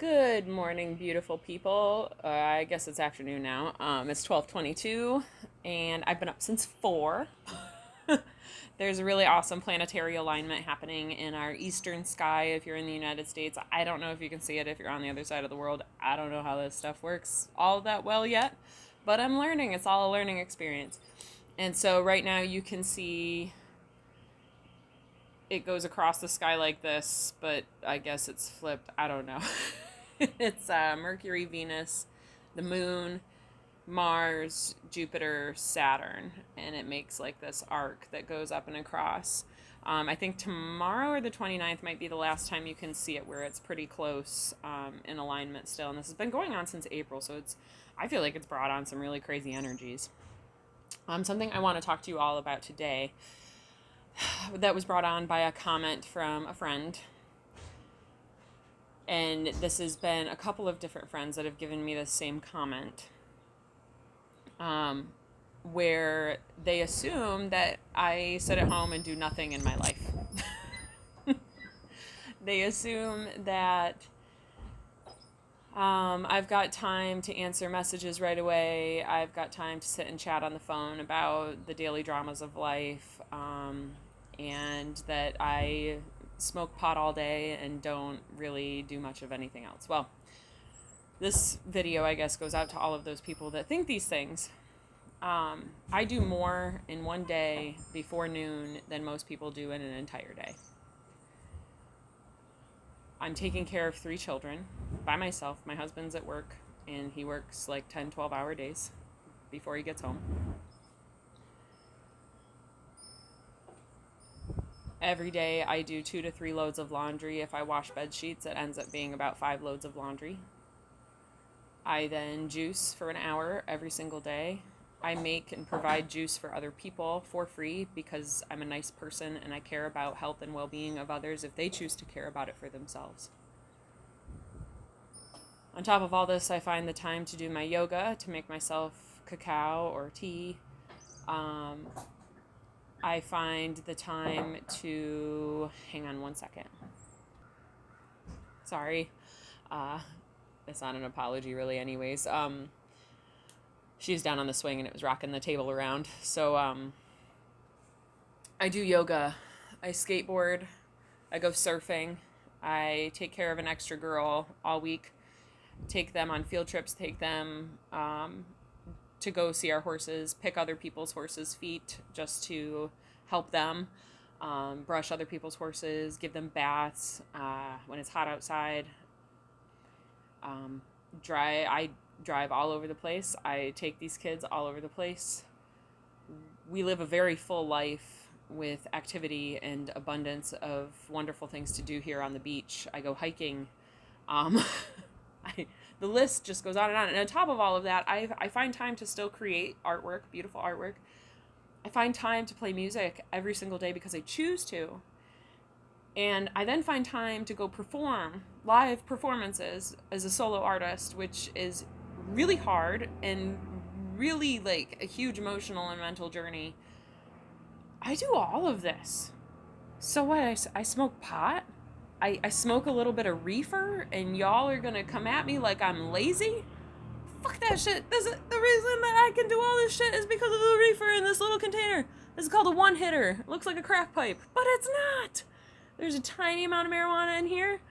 Good morning, beautiful people. I guess it's afternoon now. It's 12:22, and I've been up since 4. There's a really awesome planetary alignment happening in our eastern sky if you're in the United States. I don't know if you can see it if you're on the other side of the world. I don't know how this stuff works all that well yet, but I'm learning. It's all a learning experience. And so right now you can see it goes across the sky like this, but I guess it's flipped. I don't know. It's Mercury, Venus, the moon, Mars, Jupiter, Saturn, and it makes like this arc that goes up and across. I think tomorrow or the 29th might be the last time you can see it where it's pretty close in alignment still. And this has been going on since April, so I feel like it's brought on some really crazy energies. Something I want to talk to you all about today that was brought on by a comment from a friend. And this has been a couple of different friends that have given me the same comment, where they assume that I sit at home and do nothing in my life. They assume that I've got time to answer messages right away. I've got time to sit and chat on the phone about the daily dramas of life, and that I smoke pot all day and don't really do much of anything else. Well, this video, I guess, goes out to all of those people that think these things. I do more in one day before noon than most people do in an entire day. I'm taking care of 3 children by myself. My husband's at work, and he works like 10, 12-hour days before he gets home. Every day I do 2 to 3 loads of laundry. If I wash bed sheets, it ends up being about 5 loads of laundry. I then juice for an hour every single day. I make and provide juice for other people for free because I'm a nice person and I care about health and well-being of others if they choose to care about it for themselves. On top of all this, I find the time to do my yoga, to make myself cacao or tea. I find the time to... Hang on one second. Sorry. It's not an apology really anyways. She's down on the swing and it was rocking the table around. So I do yoga, I skateboard, I go surfing, I take care of an extra girl all week, take them on field trips, take them to go see our horses, pick other people's horses' feet just to help them, brush other people's horses, give them baths when it's hot outside. I drive all over the place. I take these kids all over the place. We live a very full life with activity and abundance of wonderful things to do here on the beach. I go hiking. The list just goes on and on. And on top of all of that, I find time to still create artwork, beautiful artwork. I find time to play music every single day because I choose to. And I then find time to go perform live performances as a solo artist, which is really hard and really like a huge emotional and mental journey. I do all of this. So what? I smoke pot? I smoke a little bit of reefer, and y'all are gonna come at me like I'm lazy? Fuck that shit. The reason that I can do all this shit is because of the reefer in this little container. This is called a one hitter. It looks like a crack pipe, but it's not. There's a tiny amount of marijuana in here,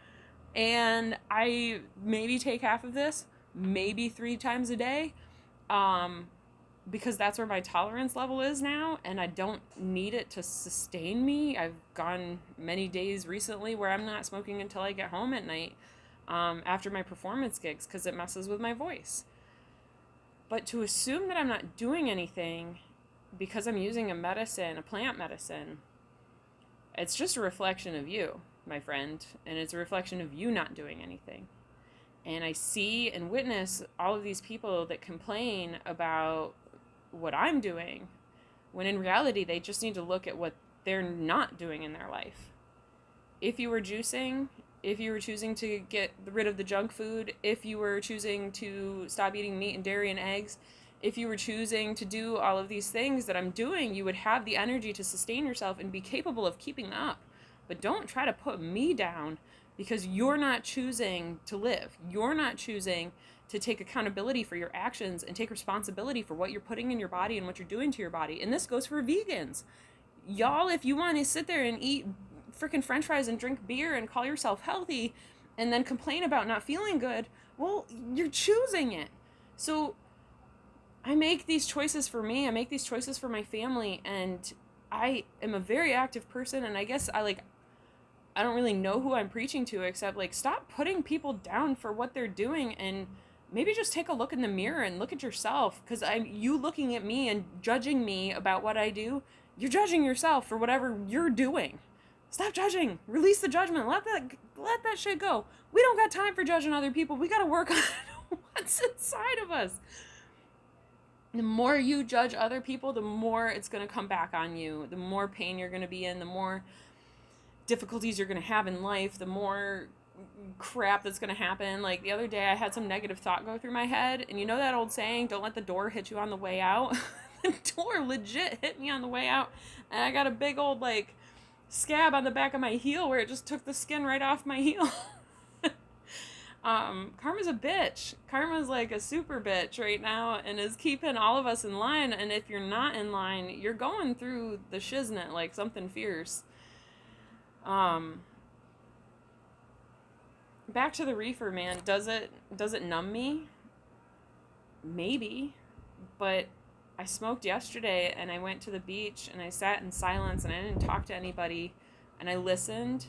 and I maybe take half of this, maybe 3 times a day, because that's where my tolerance level is now, and I don't need it to sustain me. I've gone many days recently where I'm not smoking until I get home at night after my performance gigs because it messes with my voice. But to assume that I'm not doing anything because I'm using a plant medicine, it's just a reflection of you, my friend, and it's a reflection of you not doing anything. And I see and witness all of these people that complain about what I'm doing, when in reality they just need to look at what they're not doing in their life. If you were juicing, if you were choosing to get rid of the junk food, if you were choosing to stop eating meat and dairy and eggs, if you were choosing to do all of these things that I'm doing, you would have the energy to sustain yourself and be capable of keeping up. But don't try to put me down because you're not choosing to live. You're not choosing to take accountability for your actions and take responsibility for what you're putting in your body and what you're doing to your body. And this goes for vegans. Y'all, if you want to sit there and eat freaking french fries and drink beer and call yourself healthy and then complain about not feeling good, well, you're choosing it. So I make these choices for me. I make these choices for my family, and I am a very active person, and I guess I don't really know who I'm preaching to, except like stop putting people down for what they're doing, and maybe just take a look in the mirror and look at yourself, because you looking at me and judging me about what I do, you're judging yourself for whatever you're doing. Stop judging. Release the judgment. Let that shit go. We don't got time for judging other people. We got to work on what's inside of us. The more you judge other people, the more it's going to come back on you. The more pain you're going to be in, the more difficulties you're going to have in life, the more crap that's going to happen. Like the other day I had some negative thought go through my head, and you know that old saying, don't let the door hit you on the way out? The door legit hit me on the way out, and I got a big old like scab on the back of my heel where it just took the skin right off my heel. Karma's a bitch. Karma's like a super bitch right now and is keeping all of us in line, and if you're not in line, you're going through the shiznit like something fierce. Back to the reefer, man. Does it numb me? Maybe, but I smoked yesterday and I went to the beach and I sat in silence and I didn't talk to anybody, and I listened.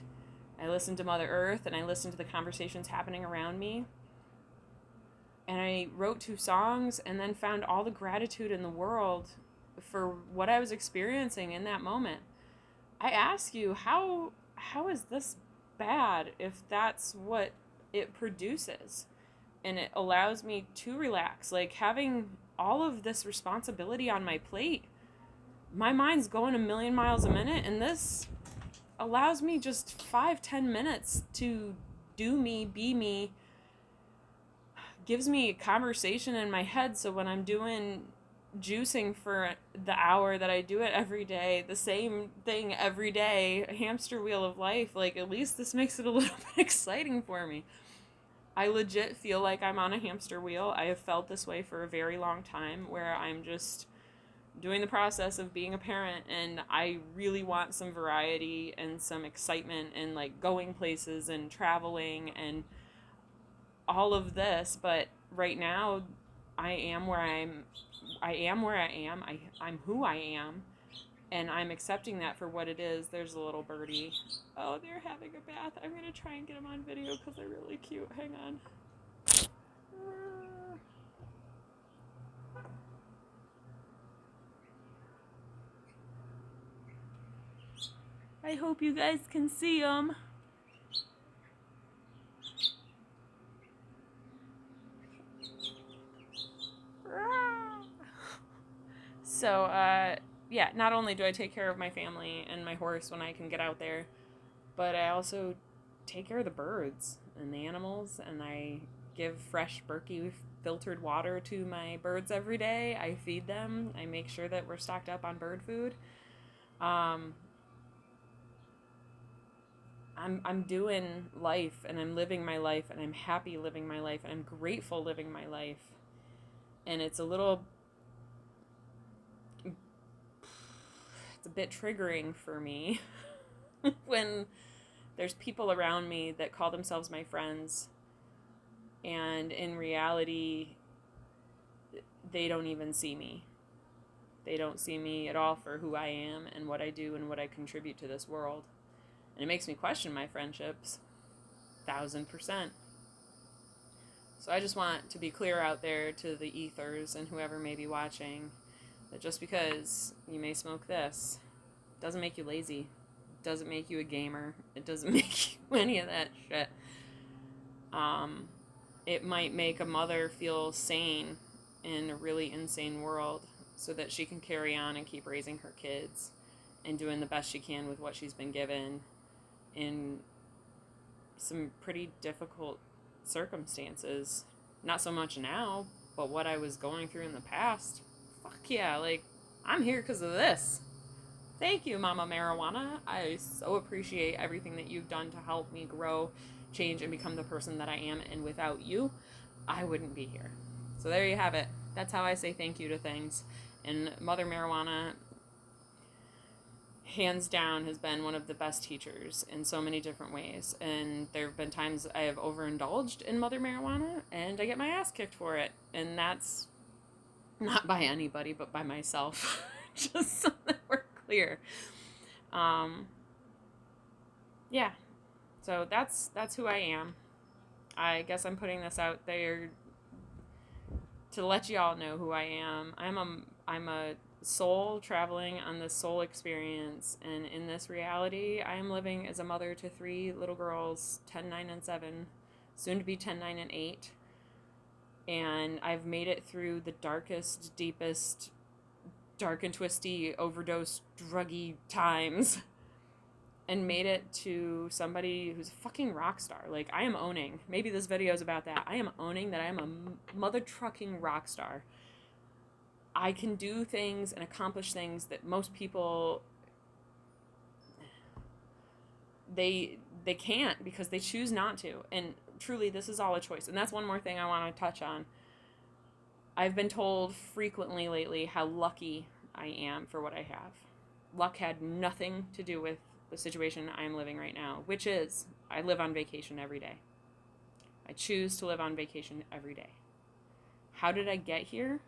I listened to Mother Earth, and I listened to the conversations happening around me. And I wrote 2 songs and then found all the gratitude in the world for what I was experiencing in that moment. I ask you, how is this bad if that's what it produces? And it allows me to relax. Like having all of this responsibility on my plate, my mind's going a million miles a minute, and this allows me just 5-10 minutes to do me, be me, gives me a conversation in my head. So when I'm doing juicing for the hour that I do it every day, the same thing every day, a hamster wheel of life, like at least this makes it a little bit exciting for me. I legit feel like I'm on a hamster wheel. I have felt this way for a very long time, where I'm just doing the process of being a parent, and I really want some variety and some excitement and like going places and traveling and all of this. But right now I am where I am. I'm who I am, and I'm accepting that for what it is. There's a little birdie. Oh, they're having a bath. I'm gonna try and get them on video because they're really cute. Hang on. I hope you guys can see them. So, yeah, not only do I take care of my family and my horse when I can get out there, but I also take care of the birds and the animals, and I give fresh Berkey filtered water to my birds every day. I feed them. I make sure that we're stocked up on bird food. I'm doing life, and I'm living my life, and I'm happy living my life, and I'm grateful living my life. And it's a bit triggering for me when there's people around me that call themselves my friends, and in reality they don't even see me. They don't see me at all for who I am and what I do and what I contribute to this world. And it makes me question my friendships 1,000%. So I just want to be clear out there to the ethers and whoever may be watching that just because you may smoke this doesn't make you lazy. It doesn't make you a gamer. It doesn't make you any of that shit. It might make a mother feel sane in a really insane world so that she can carry on and keep raising her kids and doing the best she can with what she's been given in some pretty difficult circumstances. Not so much now, but what I was going through in the past. Fuck yeah, like, I'm here because of this. Thank you, Mama Marijuana. I so appreciate everything that you've done to help me grow change and become the person that I am. And without you, I wouldn't be here. So there you have it. That's how I say thank you to things. And Mother Marijuana, hands down, has been one of the best teachers in so many different ways. And there have been times I have overindulged in Mother Marijuana and I get my ass kicked for it. And that's not by anybody, but by myself. Just so that we're clear. Yeah. So that's who I am. I guess I'm putting this out there to let you all know who I am. I'm a soul traveling on this soul experience, and in this reality, I am living as a mother to 3 little girls, 10, 9, and 7, soon to be 10, 9, and 8. And I've made it through the darkest, deepest, dark and twisty, overdose, druggy times and made it to somebody who's a fucking rock star. Like, I am owning, maybe this video is about that, I am owning that I am a mother trucking rock star. I can do things and accomplish things that most people, they can't because they choose not to. And truly, this is all a choice. And that's one more thing I want to touch on. I've been told frequently lately how lucky I am for what I have. Luck had nothing to do with the situation I'm living right now, which is I live on vacation every day. I choose to live on vacation every day. How did I get here?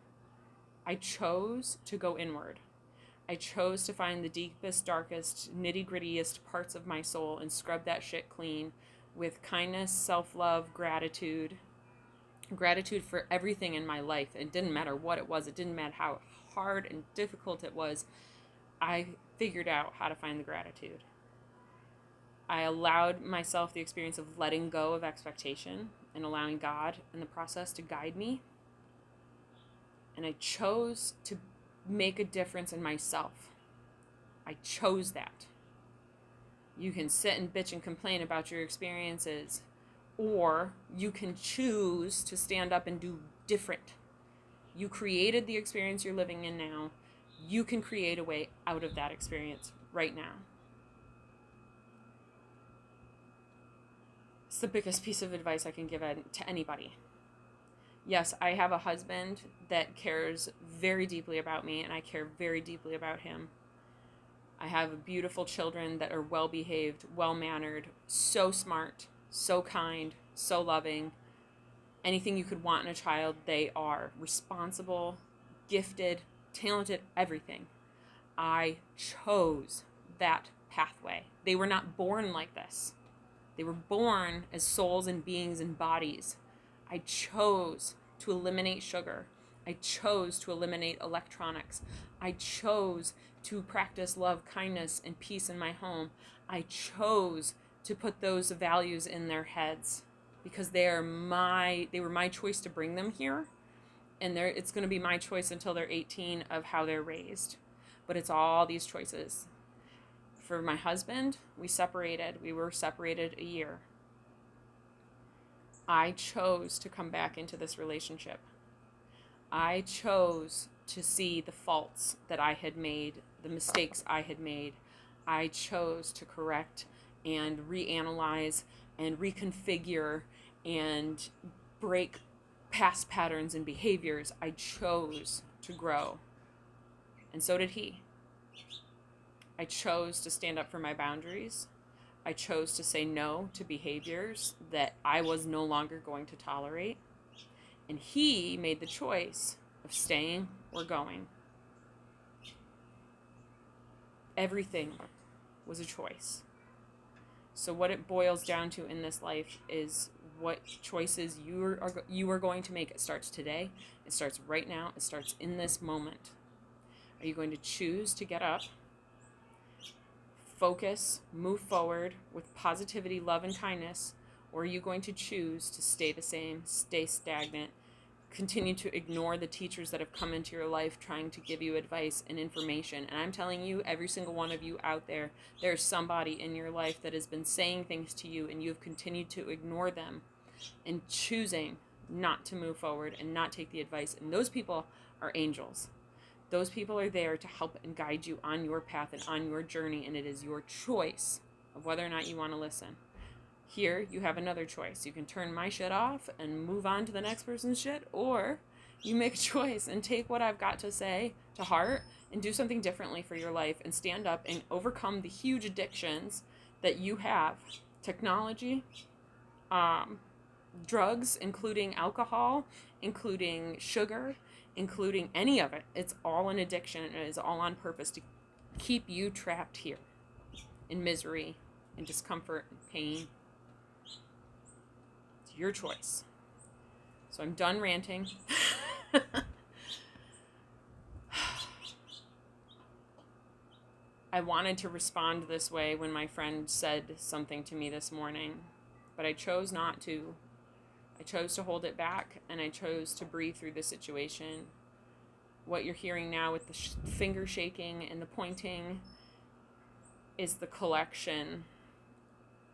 I chose to go inward. I chose to find the deepest, darkest, nitty-grittiest parts of my soul and scrub that shit clean with kindness, self-love, gratitude. Gratitude for everything in my life. It didn't matter what it was. It didn't matter how hard and difficult it was. I figured out how to find the gratitude. I allowed myself the experience of letting go of expectation and allowing God in the process to guide me. And I chose to make a difference in myself. I chose that. You can sit and bitch and complain about your experiences, or you can choose to stand up and do different. You created the experience you're living in now. You can create a way out of that experience right now. It's the biggest piece of advice I can give to anybody. Yes, I have a husband that cares very deeply about me, and I care very deeply about him. I have beautiful children that are well-behaved, well-mannered, so smart, so kind, so loving. Anything you could want in a child, they are. Responsible, gifted, talented, everything. I chose that pathway. They were not born like this. They were born as souls and beings and bodies. I chose to eliminate sugar. I chose to eliminate electronics. I chose to practice love, kindness, and peace in my home. I chose to put those values in their heads because they were my choice to bring them here. And it's going to be my choice until they're 18 of how they're raised. But it's all these choices. For my husband, we were separated a year. I chose to come back into this relationship. I chose to see the faults that I had made, the mistakes I had made. I chose to correct and reanalyze and reconfigure and break past patterns and behaviors. I chose to grow. And so did he. I chose to stand up for my boundaries. I chose to say no to behaviors that I was no longer going to tolerate. And he made the choice of staying or going. Everything was a choice. So what it boils down to in this life is what choices you are going to make. It starts today. It starts right now. It starts in this moment. Are you going to choose to get up, focus, move forward with positivity, love, and kindness, or are you going to choose to stay the same, stay stagnant, continue to ignore the teachers that have come into your life trying to give you advice and information? And I'm telling you, every single one of you out there, there's somebody in your life that has been saying things to you and you've continued to ignore them and choosing not to move forward and not take the advice. And those people are angels. Those people are there to help and guide you on your path and on your journey, and it is your choice of whether or not you want to listen. Here, you have another choice. You can turn my shit off and move on to the next person's shit, or you make a choice and take what I've got to say to heart and do something differently for your life and stand up and overcome the huge addictions that you have. Technology, drugs, including alcohol, including sugar, including any of it. It's all an addiction, and it is all on purpose to keep you trapped here in misery, in discomfort, and pain. It's your choice. So I'm done ranting. I wanted to respond this way when my friend said something to me this morning, but I chose not to. I chose to hold it back, and I chose to breathe through the situation. What you're hearing now with the finger shaking and the pointing is the collection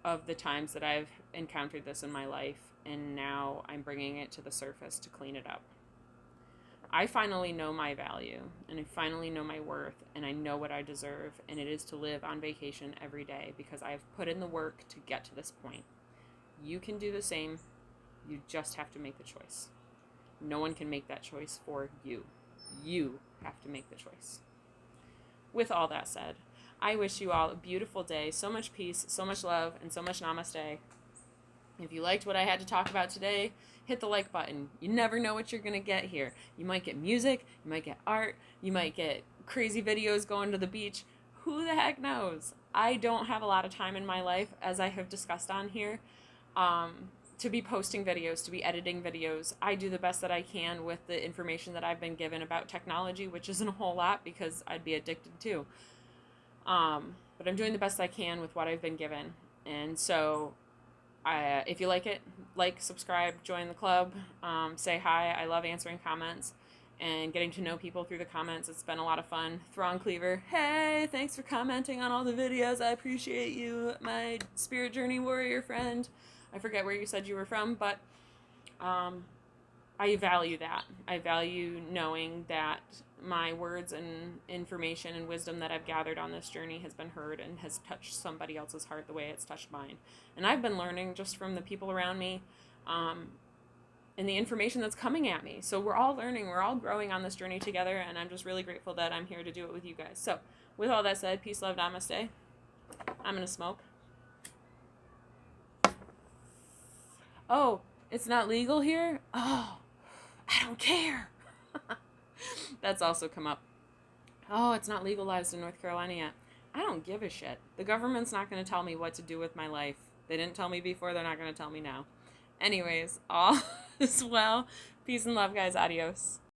of the times that I've encountered this in my life, and now I'm bringing it to the surface to clean it up. I finally know my value, and I finally know my worth, and I know what I deserve, and it is to live on vacation every day because I have put in the work to get to this point. You can do the same. You just have to make the choice. No one can make that choice for you. You have to make the choice. With all that said, I wish you all a beautiful day, so much peace, so much love, and so much namaste. If you liked what I had to talk about today, hit the like button. You never know what you're going to get here. You might get music, you might get art, you might get crazy videos going to the beach. Who the heck knows? I don't have a lot of time in my life, as I have discussed on here, to be posting videos, to be editing videos. I do the best that I can with the information that I've been given about technology, which isn't a whole lot because I'd be addicted too. But I'm doing the best I can with what I've been given. And so if you like it, like, subscribe, join the club, say hi. I love answering comments and getting to know people through the comments. It's been a lot of fun. Thrawn Cleaver, hey, thanks for commenting on all the videos. I appreciate you, my spirit journey warrior friend. I forget where you said you were from, but I value that. I value knowing that my words and information and wisdom that I've gathered on this journey has been heard and has touched somebody else's heart the way it's touched mine. And I've been learning just from the people around me and the information that's coming at me. So we're all learning, we're all growing on this journey together, and I'm just really grateful that I'm here to do it with you guys. So with all that said, peace, love, namaste. I'm going to smoke. Oh, it's not legal here? Oh, I don't care. That's also come up. Oh, it's not legalized in North Carolina yet. I don't give a shit. The government's not going to tell me what to do with my life. They didn't tell me before, they're not going to tell me now. Anyways, all is well. Peace and love, guys. Adios.